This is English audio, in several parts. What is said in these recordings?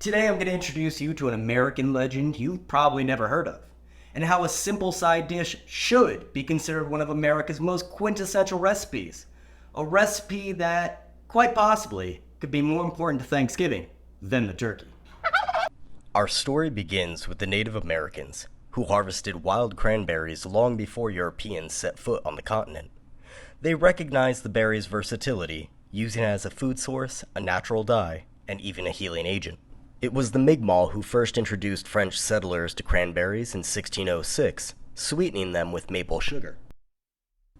Today I'm going to introduce you to an American legend you've probably never heard of, and how a simple side dish should be considered one of America's most quintessential recipes. A recipe that, quite possibly, could be more important to Thanksgiving than the turkey. Our story begins with the Native Americans, who harvested wild cranberries long before Europeans set foot on the continent. They recognized the berry's versatility, using it as a food source, a natural dye, and even a healing agent. It was the Mi'kmaq who first introduced French settlers to cranberries in 1606, sweetening them with maple sugar.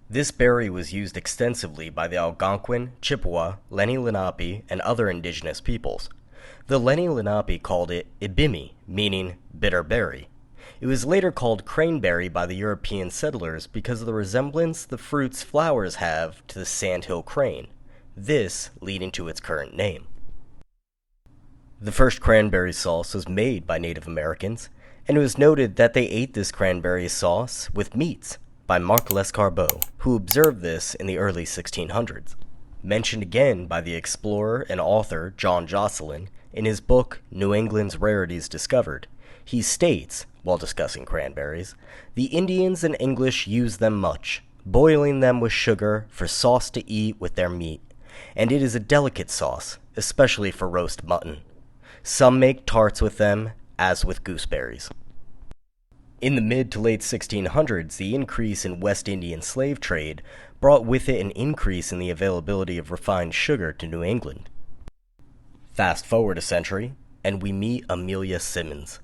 This berry was used extensively by the Algonquin, Chippewa, Lenni Lenape, and other indigenous peoples. The Lenni Lenape called it ibimi, meaning bitter berry. It was later called cranberry by the European settlers because of the resemblance the fruit's flowers have to the sandhill crane, this leading to its current name. The first cranberry sauce was made by Native Americans, and it was noted that they ate this cranberry sauce with meats by Marc Lescarbot, who observed this in the early 1600s. Mentioned again by the explorer and author John Josselyn in his book New England's Rarities Discovered, he states, while discussing cranberries, the Indians and English use them much, boiling them with sugar for sauce to eat with their meat, and it is a delicate sauce, especially for roast mutton. Some make tarts with them, as with gooseberries. In the mid to late 1600s, the increase in West Indian slave trade brought with it an increase in the availability of refined sugar to New England. Fast forward a century, and we meet Amelia Simmons.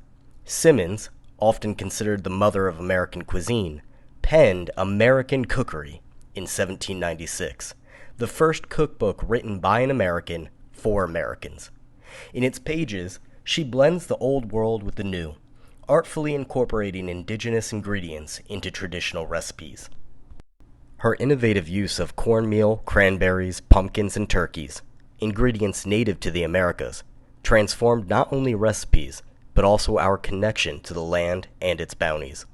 Simmons, often considered the mother of American cuisine, penned American Cookery in 1796, the first cookbook written by an American for Americans. In its pages, she blends the old world with the new, artfully incorporating indigenous ingredients into traditional recipes. Her innovative use of cornmeal, cranberries, pumpkins, and turkeys, ingredients native to the Americas, transformed not only recipes, but also our connection to the land and its bounties.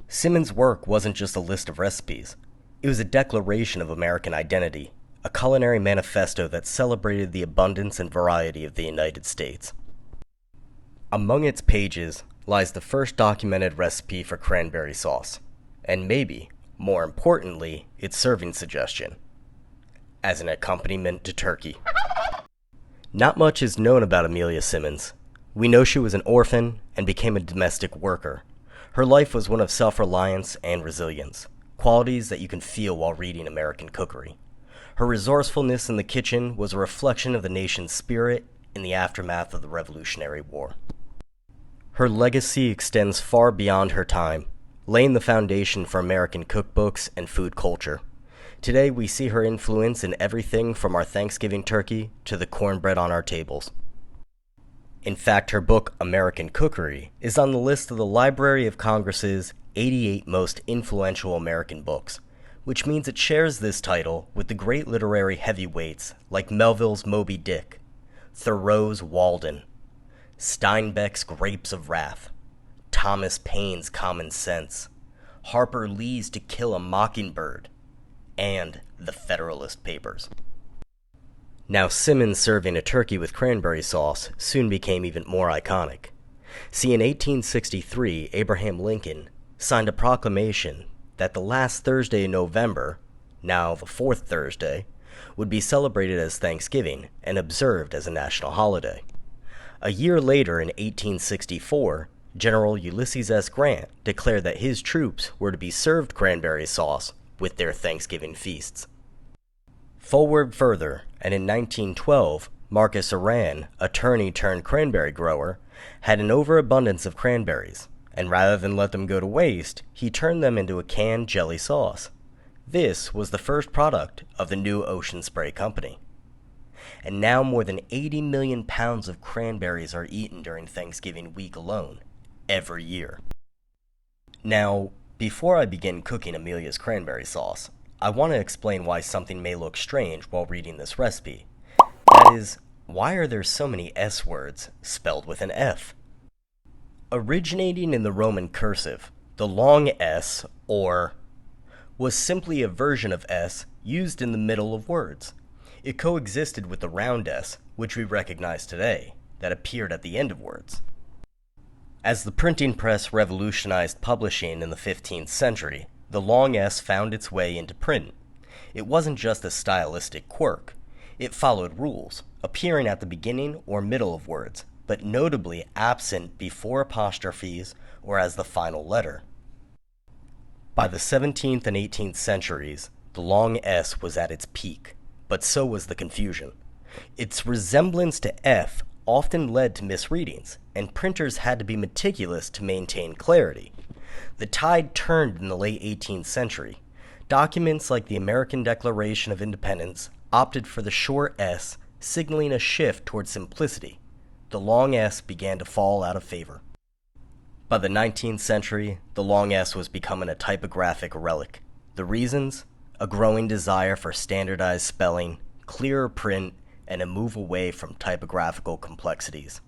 Simmons' work wasn't just a list of recipes. It was a declaration of American identity, a culinary manifesto that celebrated the abundance and variety of the United States. Among its pages lies the first documented recipe for cranberry sauce, and maybe, more importantly, its serving suggestion, as an accompaniment to turkey. Not much is known about Amelia Simmons. We know she was an orphan and became a domestic worker. Her life was one of self-reliance and resilience, qualities that you can feel while reading American Cookery. Her resourcefulness in the kitchen was a reflection of the nation's spirit in the aftermath of the Revolutionary War. Her legacy extends far beyond her time, laying the foundation for American cookbooks and food culture. Today, we see her influence in everything from our Thanksgiving turkey to the cornbread on our tables. In fact, her book, American Cookery, is on the list of the Library of Congress's 88 most influential American books, which means it shares this title with the great literary heavyweights like Melville's Moby Dick, Thoreau's Walden, Steinbeck's Grapes of Wrath, Thomas Paine's Common Sense, Harper Lee's To Kill a Mockingbird, and the Federalist Papers. Now, Simmons serving a turkey with cranberry sauce soon became even more iconic. See, in 1863, Abraham Lincoln signed a proclamation that the last Thursday in November, now the fourth Thursday, would be celebrated as Thanksgiving and observed as a national holiday. A year later, in 1864, General Ulysses S. Grant declared that his troops were to be served cranberry sauce with their Thanksgiving feasts. Forward further, and in 1912, Marcus Aran, attorney turned cranberry grower, had an overabundance of cranberries, and rather than let them go to waste, he turned them into a canned jelly sauce. This was the first product of the new Ocean Spray Company. And now more than 80 million pounds of cranberries are eaten during Thanksgiving week alone, every year. Now, before I begin cooking Amelia's cranberry sauce, I want to explain why something may look strange while reading this recipe. That is, why are there so many S words spelled with an F? Originating in the Roman cursive, the long S, or, was simply a version of S used in the middle of words. It coexisted with the round S, which we recognize today, that appeared at the end of words. As the printing press revolutionized publishing in the 15th century, the long S found its way into print. It wasn't just a stylistic quirk. It followed rules, appearing at the beginning or middle of words, but notably absent before apostrophes or as the final letter. By the 17th and 18th centuries, the long S was at its peak, but so was the confusion. Its resemblance to F often led to misreadings, and printers had to be meticulous to maintain clarity. The tide turned in the late 18th century. Documents like the American Declaration of Independence opted for the short S, signaling a shift toward simplicity. The long S began to fall out of favor. By the 19th century, the long S was becoming a typographic relic. The reasons? A growing desire for standardized spelling, clearer print, and a move away from typographical complexities.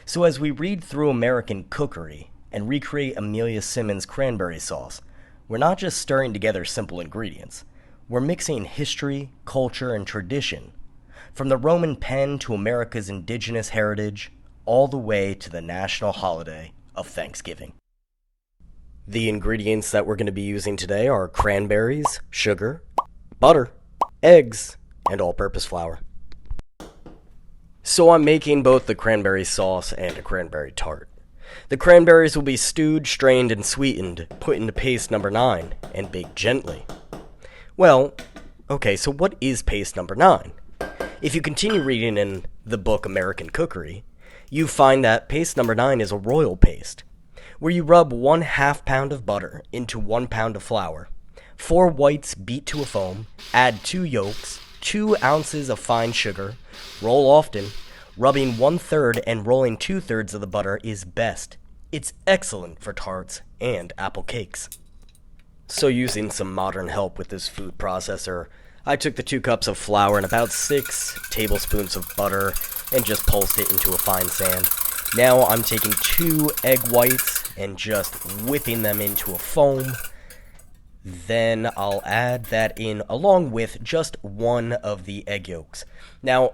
So as we read through American Cookery and recreate Amelia Simmons' cranberry sauce, we're not just stirring together simple ingredients. We're mixing history, culture, and tradition. From the Roman pen to America's indigenous heritage, all the way to the national holiday of Thanksgiving. The ingredients that we're going to be using today are cranberries, sugar, butter, eggs, and all-purpose flour. So I'm making both the cranberry sauce and a cranberry tart. The cranberries will be stewed, strained, and sweetened, put into paste number 9, and baked gently. Well, okay, so what is paste number 9? If you continue reading in the book American Cookery, you find that paste number 9 is a royal paste, where you rub 1/2 pound of butter into 1 pound of flour, 4 whites beat to a foam, add 2 yolks, 2 ounces of fine sugar, roll often. Rubbing 1/3 and rolling 2/3 of the butter is best. It's excellent for tarts and apple cakes. So using some modern help with this food processor, I took the 2 cups of flour and about 6 tablespoons of butter and just pulsed it into a fine sand. Now I'm taking 2 egg whites and just whipping them into a foam. Then I'll add that in along with just 1 of the egg yolks. Now,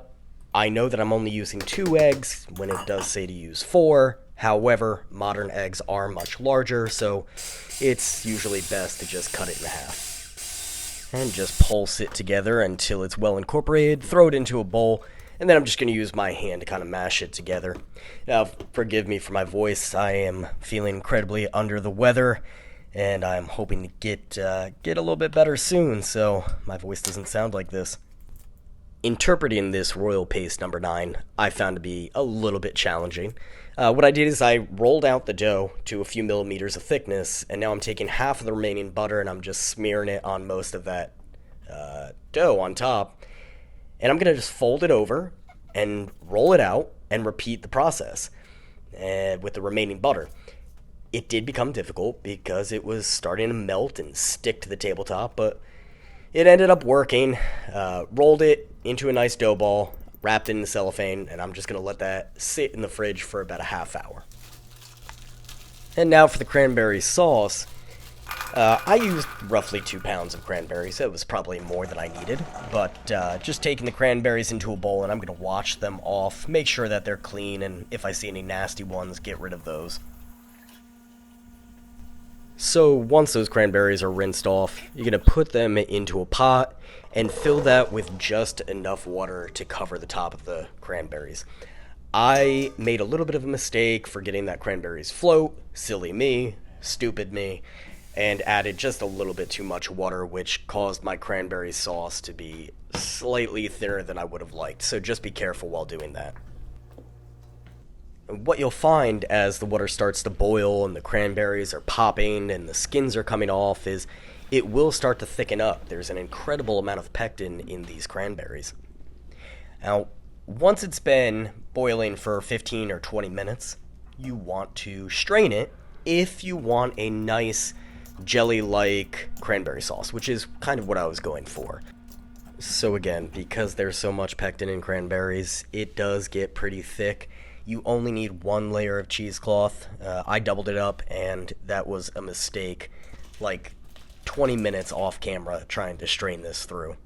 I know that I'm only using 2 eggs when it does say to use 4. However, modern eggs are much larger, so it's usually best to just cut it in half. And just pulse it together until it's well incorporated, throw it into a bowl, and then I'm just going to use my hand to kind of mash it together. Now, forgive me for my voice. I am feeling incredibly under the weather, and I'm hoping to get a little bit better soon, so my voice doesn't sound like this. Interpreting this royal paste number 9, I found to be a little bit challenging. What I did is I rolled out the dough to a few millimeters of thickness, and now I'm taking half of the remaining butter and I'm just smearing it on most of that dough on top. And I'm going to just fold it over and roll it out and repeat the process with the remaining butter. It did become difficult because it was starting to melt and stick to the tabletop, but it ended up working. Rolled it into a nice dough ball, wrapped it in cellophane, and I'm just going to let that sit in the fridge for about a half hour. And now for the cranberry sauce. I used roughly 2 pounds of cranberries. It was probably more than I needed, but just taking the cranberries into a bowl, and I'm going to wash them off, make sure that they're clean, and if I see any nasty ones, get rid of those. So once those cranberries are rinsed off, you're going to put them into a pot and fill that with just enough water to cover the top of the cranberries. I made a little bit of a mistake forgetting that cranberries float, silly me, stupid me, and added just a little bit too much water, which caused my cranberry sauce to be slightly thinner than I would have liked, so just be careful while doing that. What you'll find as the water starts to boil and the cranberries are popping and the skins are coming off is it will start to thicken up. There's an incredible amount of pectin in these cranberries. Now, once it's been boiling for 15 or 20 minutes, you want to strain it if you want a nice jelly-like cranberry sauce, which is kind of what I was going for. So again, because there's so much pectin in cranberries, it does get pretty thick. You only need 1 layer of cheesecloth. I doubled it up, and that was a mistake. Like 20 minutes off camera trying to strain this through.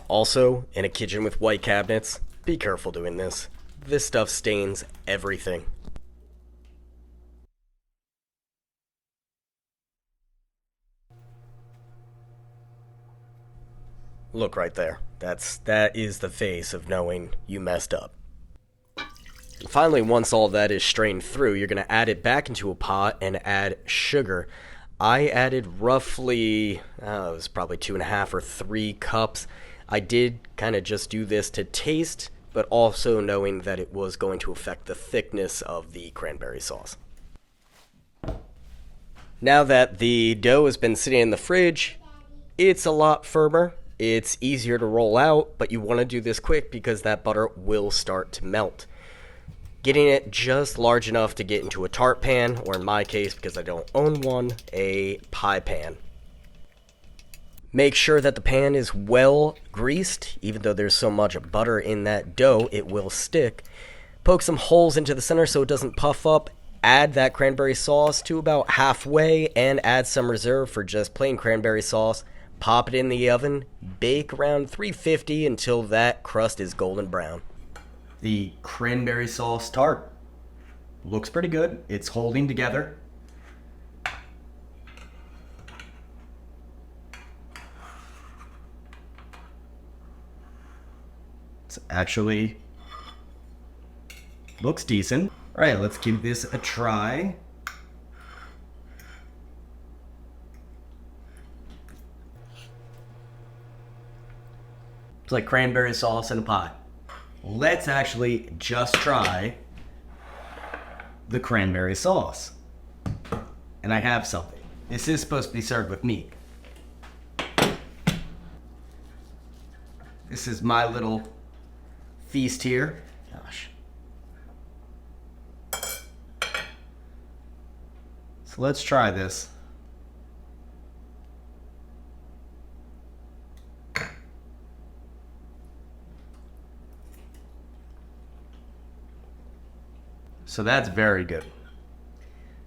Also, in a kitchen with white cabinets, be careful doing this. This stuff stains everything. Look right there. That is the face of knowing you messed up. Finally, once all that is strained through, you're going to add it back into a pot and add sugar. I added roughly, it was probably 2.5 or 3 cups. I did kind of just do this to taste, but also knowing that it was going to affect the thickness of the cranberry sauce. Now that the dough has been sitting in the fridge, it's a lot firmer. It's easier to roll out, but you want to do this quick because that butter will start to melt. Getting it just large enough to get into a tart pan, or in my case, because I don't own one, a pie pan. Make sure that the pan is well greased. Even though there's so much butter in that dough, it will stick. Poke some holes into the center so it doesn't puff up. Add that cranberry sauce to about halfway and add some reserve for just plain cranberry sauce. Pop it in the oven. Bake around 350 until that crust is golden brown. The cranberry sauce tart looks pretty good. It's holding together. It's actually looks decent. All right, let's give this a try. It's like cranberry sauce in a pie. Let's actually just try the cranberry sauce. And I have something. This is supposed to be served with meat. This is my little feast here. Gosh. So let's try this. So that's very good.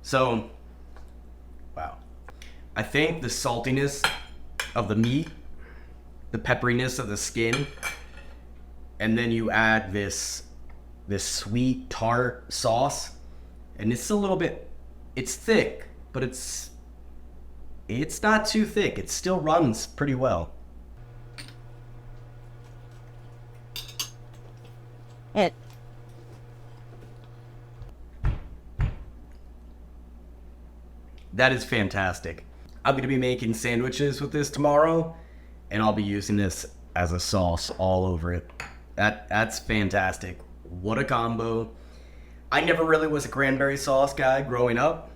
So, wow. I think the saltiness of the meat, the pepperiness of the skin, and then you add this sweet tart sauce, and it's a little bit, it's thick, but it's not too thick. It still runs pretty well. That is fantastic. I'm gonna be making sandwiches with this tomorrow, and I'll be using this as a sauce all over it. That's fantastic. What a combo. I never really was a cranberry sauce guy growing up,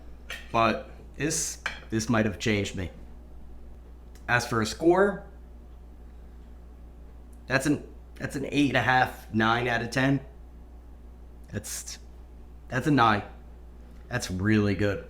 but this might have changed me. As for a score, that's an 8.5, 9 out of 10. That's a 9. That's really good.